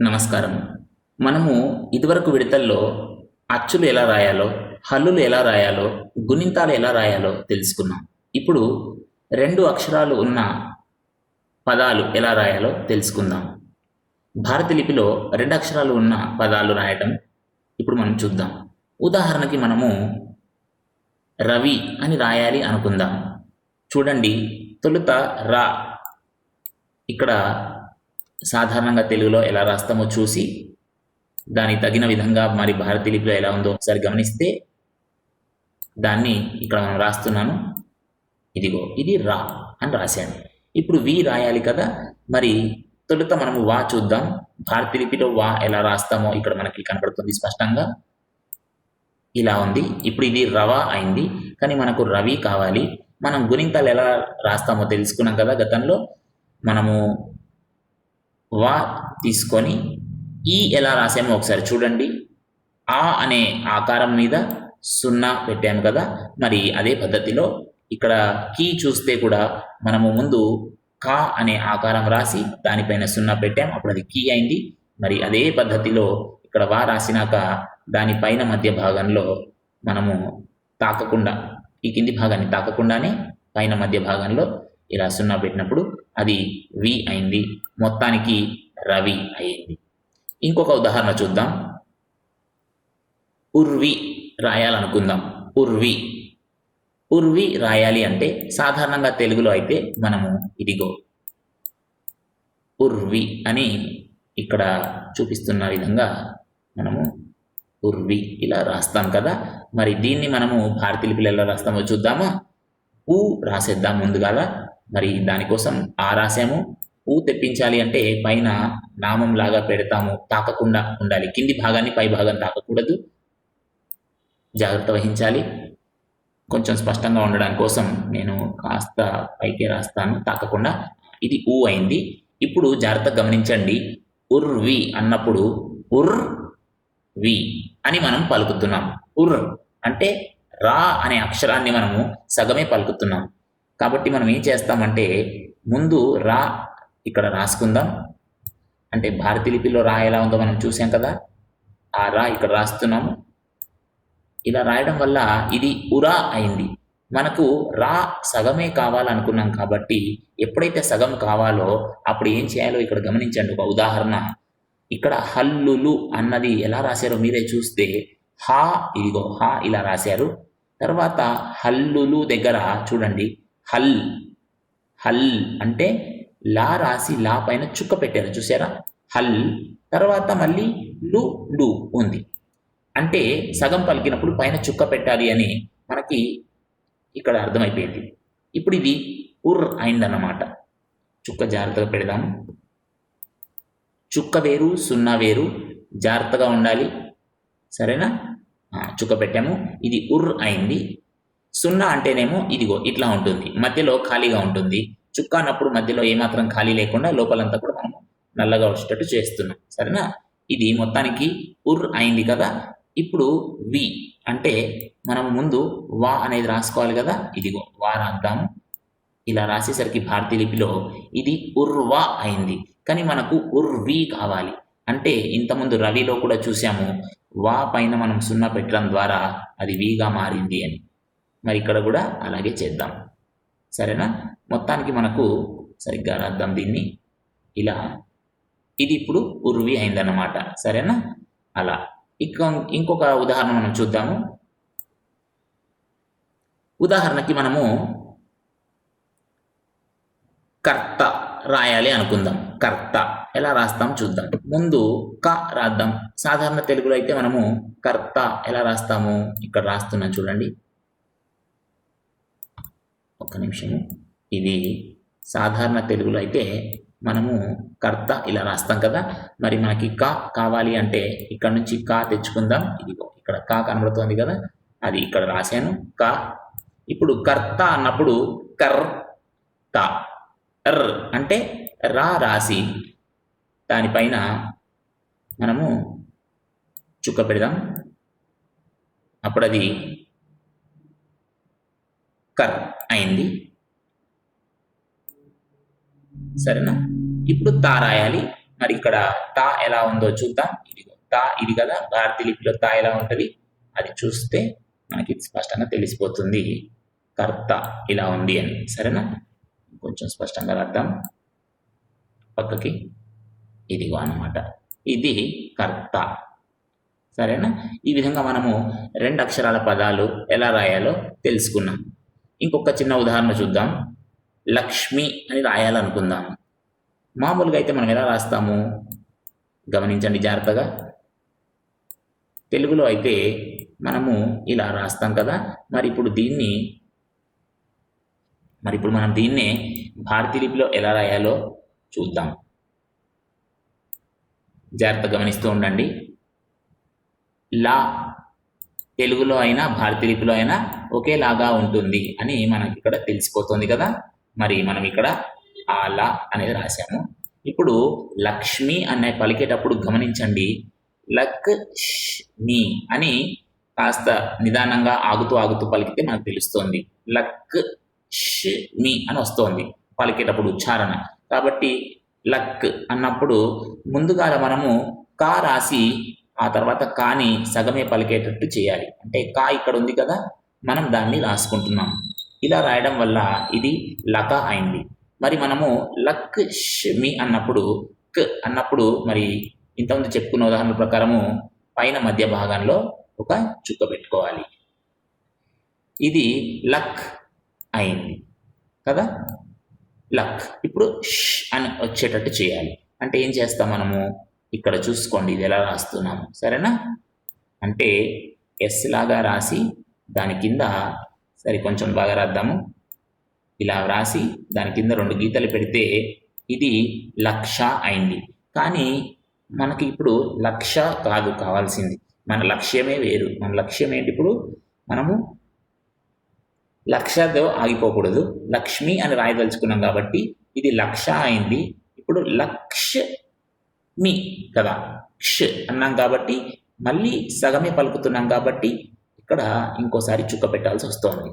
నమస్కారం. మనము ఇదివరకు విడతల్లో అచ్చులు ఎలా రాయాలో, హల్లులు ఎలా రాయాలో, గుణింతాలు ఎలా రాయాలో తెలుసుకున్నాం. ఇప్పుడు 2 అక్షరాలు ఉన్న పదాలు ఎలా రాయాలో తెలుసుకుందాం. భారత లిపిలో 2 అక్షరాలు ఉన్న పదాలు రాయటం ఇప్పుడు మనం చూద్దాం. ఉదాహరణకి మనము రవి అని రాయాలి అనుకుందాం. చూడండి, తొలుత రా ఇక్కడ సాధారణంగా తెలుగులో ఎలా రాస్తామో చూసి దానికి తగిన విధంగా మరి భారతీయ లిపిలో ఎలా ఉందో ఒకసారి గమనిస్తే దాన్ని ఇక్కడ మనం రాస్తున్నాను. ఇదిగో ఇది రా అని రాశాను. ఇప్పుడు వి రాయాలి కదా. మరి తొలుత మనము వా చూద్దాం. భారతీయ లిపిలో వా ఎలా రాస్తామో ఇక్కడ మనకి కనపడుతుంది స్పష్టంగా. ఇలా ఉంది. ఇప్పుడు ఇది రవా అయింది, కానీ మనకు రవి కావాలి. మనం గుణింతాలు ఎలా రాస్తామో తెలుసుకున్నాం కదా గతంలో. మనము వా తీసుకొని ఈ ఎలా రాసామో ఒకసారి చూడండి. ఆ అనే ఆకారం మీద 0 పెట్టాము కదా. మరి అదే పద్ధతిలో ఇక్కడ కీ చూస్తే కూడా మనము ముందు కా అనే ఆకారం రాసి దానిపైన 0 పెట్టాం, అప్పుడు అది కీ అయింది. మరి అదే పద్ధతిలో ఇక్కడ వా రాసినాక దానిపైన మధ్య భాగంలో మనము తాకకుండా, ఈ కింది భాగాన్ని తాకకుండానే పైన మధ్య భాగంలో ఇలా 0 పెట్టినప్పుడు అది వి అయింది. మొత్తానికి రవి అయింది. ఇంకొక ఉదాహరణ చూద్దాం. ఉర్వి రాయాలనుకుందాం. ఉర్వి ఉర్వి రాయాలి అంటే సాధారణంగా తెలుగులో అయితే మనము ఇదిగో ఉర్వి అని ఇక్కడ చూపిస్తున్న విధంగా మనము ఉర్వి ఇలా రాస్తాం కదా. మరి దీన్ని మనము భారతీయ లిపిలో ఎలా రాస్తామో చూద్దామా. ఊ రాసేద్దాం ముందుగా. మరి దానికోసం ఆ రాసాము. ఊ తెప్పించాలి అంటే పైన నామం లాగా పెడతాము, తాకకుండా ఉండాలి. కింది భాగాన్ని పై భాగం తాకకూడదు, జాగ్రత్త వహించాలి. కొంచెం స్పష్టంగా ఉండడం కోసం నేను కాస్త పైకే రాస్తాను, తాకకుండా. ఇది ఊ అయింది. ఇప్పుడు జాగ్రత్తగా గమనించండి. ఉర్వి అన్నప్పుడు ఉర్ వి అని మనం పలుకుతున్నాం. ఉర్ అంటే రా అనే అక్షరాన్ని మనము సగమే పలుకుతున్నాం. కాబట్టి మనం ఏం చేస్తామంటే ముందు రా ఇక్కడ రాసుకుందాం. అంటే భారతీయ లిపిలో రా ఎలా ఉందో మనం చూసాం కదా. ఆ రా ఇక్కడ రాస్తున్నాము. ఇలా రాయడం వల్ల ఇది ఉరా అయింది. మనకు రా సగమే కావాలనుకున్నాం కాబట్టి ఎప్పుడైతే సగం కావాలో అప్పుడు ఏం చేయాలో ఇక్కడ గమనించండి. ఒక ఉదాహరణ, ఇక్కడ హల్లులు అన్నది ఎలా రాశారో మీరే చూస్తే హా, ఇదిగో హా ఇలా రాశారు. తర్వాత హల్లులు దగ్గర చూడండి, హల్ హల్ అంటే లా రాసి లా పైన చుక్క పెట్టారు, చూసారా. హల్ తర్వాత మళ్ళీ లు లు ఉంది. అంటే సగం పలికినప్పుడు పైన చుక్క పెట్టాలి అని మనకి ఇక్కడ అర్థమైపోయింది. ఇప్పుడు ఇది ఉర్ అయిందన్నమాట. చుక్క జాగ్రత్తగా పెడదాము. చుక్క వేరు 0 వేరు, జాగ్రత్తగా ఉండాలి, సరేనా. చుక్క పెట్టాము. ఇది ఉర్ అయింది. 0 అంటేనేమో ఇదిగో ఇట్లా ఉంటుంది, మధ్యలో ఖాళీగా ఉంటుంది. చుక్క అన్నప్పుడు మధ్యలో ఏమాత్రం ఖాళీ లేకుండా లోపలంతా కూడా మనము నల్లగా వచ్చేటట్టు చేస్తున్నాం, సరేనా. ఇది మొత్తానికి ఉర్ అయింది కదా. ఇప్పుడు వి అంటే మనం ముందు వా అనేది రాసుకోవాలి కదా. ఇదిగో వా రాద్దాము. ఇలా రాసేసరికి భారతీయ లిపిలో ఇది ఉర్వా అయింది. కానీ మనకు ఉర్వి కావాలి. అంటే ఇంతకుముందు రవిలో కూడా చూసాము, వా పైన మనం 0 పెట్టడం ద్వారా అది విగా మారింది అని. మరి ఇక్కడ కూడా అలాగే చేద్దాం, సరేనా. మొత్తానికి మనకు సరిగ్గా రాద్దాం దీన్ని. ఇలా ఇది ఇప్పుడు ఉర్వి అయిందన్నమాట, సరేనా. అలా ఇంకొక ఉదాహరణ మనం చూద్దాము. ఉదాహరణకి మనము కర్త రాయాలి అనుకుందాం. కర్త ఎలా రాస్తాం చూద్దాం. ముందు క రాద్దాం. సాధారణ తెలుగులో అయితే మనము కర్త ఎలా రాస్తాము ఇక్కడ రాస్తున్నాం చూడండి. ఒక్క నిమిషము. ఇది సాధారణ తెలుగులో అయితే మనము కర్త ఇలా రాస్తాం కదా. మరి మనకి క కావాలి అంటే ఇక్కడ నుంచి కా తెచ్చుకుందాం. ఇదిగో ఇక్కడ కా కనబడుతోంది కదా, అది ఇక్కడ రాశాను కా. ఇప్పుడు కర్త అన్నప్పుడు కర్త, ర్ అంటే రా రాసి దానిపైన మనము చుక్క పెడదాం, అప్పుడు అది కర్ అయింది, సరేనా. ఇప్పుడు తా రాయాలి. మరి ఇక్కడ తా ఎలా ఉందో చూద్దాం. ఇదిగో తా ఇది కదా, భారతీయ లిపిలో తా ఎలా ఉంటుంది అది చూస్తే మనకి స్పష్టంగా తెలిసిపోతుంది కర్త ఇలా ఉంది అని. సరేనా? కొంచెం స్పష్టంగా రాద్దాం పక్కకి. ఇదిగో అన్నమాట, ఇది కర్త. సరేనా? ఈ విధంగా మనము 2 అక్షరాల పదాలు ఎలా రాయాలో తెలుసుకున్నాం. ఇంకొక చిన్న ఉదాహరణ చూద్దాం. లక్ష్మి అని రాయాలనుకుందాం. మామూలుగా అయితే మనం ఎలా రాస్తాము గమనించండి జాగ్రత్తగా. తెలుగులో అయితే మనము ఇలా రాస్తాం కదా. మరి ఇప్పుడు మనం దీన్నే భారతీయ లిపిలో ఎలా రాయాలో చూద్దాం. జాగ్రత్త గమనిస్తూ ఉండండి. లా తెలుగులో అయినా భారతీయ లిపిలో అయినా ఒకేలాగా ఉంటుంది అని మనకి ఇక్కడ తెలిసిపోతుంది కదా. మరి మనం ఇక్కడ ఆ లా అనేది రాసాము. ఇప్పుడు లక్ష్మి అనే పలికేటప్పుడు గమనించండి, లక్ మీ అని కాస్త నిదానంగా ఆగుతూ పలికితే మనకు తెలుస్తోంది. లక్ మీ అని వస్తోంది పలికేటప్పుడు ఉచ్చారణ. కాబట్టి లక్ అన్నప్పుడు ముందుగా మనము కా రాసి ఆ తర్వాత కాని సగమే పలికేటట్టు చేయాలి. అంటే కా ఇక్కడ ఉంది కదా, మనం దాన్ని రాసుకుంటున్నాం. ఇలా రాయడం వల్ల ఇది లక అయింది. మరి మనము లక్ మీ అన్నప్పుడు క్ అన్నప్పుడు మరి ఇంతకుముందు చెప్పుకున్న ఉదాహరణ ప్రకారము పైన మధ్య భాగంలో ఒక చుక్క పెట్టుకోవాలి. ఇది లక్ అయింది కదా, లక్. ఇప్పుడు అని వచ్చేటట్టు చేయాలి. అంటే ఏం చేస్తాం మనము ఇక్కడ చూసుకోండి, ఇది ఎలా రాస్తున్నాము. సరేనా? అంటే ఎస్ లాగా రాసి దాని కింద కొంచెం బాగా రాద్దాము. ఇలా రాసి దాని కింద 2 గీతలు పెడితే ఇది లక్ష అయింది. కానీ మనకి ఇప్పుడు లక్ష కాదు కావాల్సింది, మన లక్ష్యమే వేరు. మన లక్ష్యం ఏంటి? ఇప్పుడు మనము లక్షతో ఆగిపోకూడదు, లక్ష్మి అని రాయదలుచుకున్నాం కాబట్టి ఇది లక్ష అయింది. ఇప్పుడు లక్ష్మి కదా, క్ష్ అన్నాం కాబట్టి మళ్ళీ సగమే పలుకుతున్నాం కాబట్టి ఇక్కడ ఇంకోసారి చుక్క పెట్టాల్సి వస్తుంది.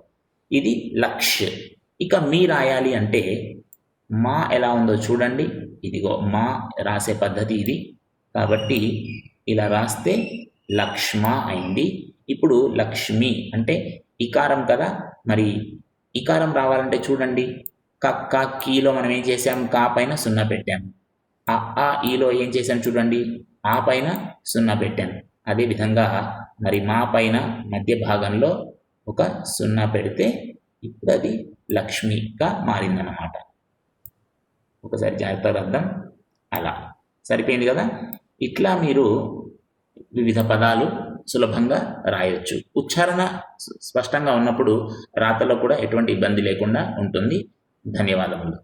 ఇది లక్ష. ఇక మీ రాయాలి అంటే మా ఎలా ఉందో చూడండి. ఇదిగో మా రాసే పద్ధతి ఇది. కాబట్టి ఇలా రాస్తే లక్ష్మ అయింది. ఇప్పుడు లక్ష్మి అంటే ఇకారం కదా, మరి ఇకారం రావాలంటే చూడండి, కక్క కీలో మనం ఏం చేసాం, కా పైన 0 పెట్టాము. ఆ ఈలో ఏం చేసాం చూడండి, ఆ పైన 0 పెట్టాము. అదేవిధంగా మరి మా పైన మధ్య భాగంలో ఒక 0 పెడితే ఇప్పుడు అది లక్ష్మిగా మారిందన్నమాట. ఒకసారి జాగ్రత్తగా అర్థం. అలా సరిపోయింది కదా. ఇట్లా మీరు వివిధ పదాలు సులభంగా రాయొచ్చు. ఉచ్చారణ స్పష్టంగా ఉన్నప్పుడు రాతలో కూడా ఎటువంటి ఇబ్బంది లేకుండా ఉంటుంది. ధన్యవాదములు.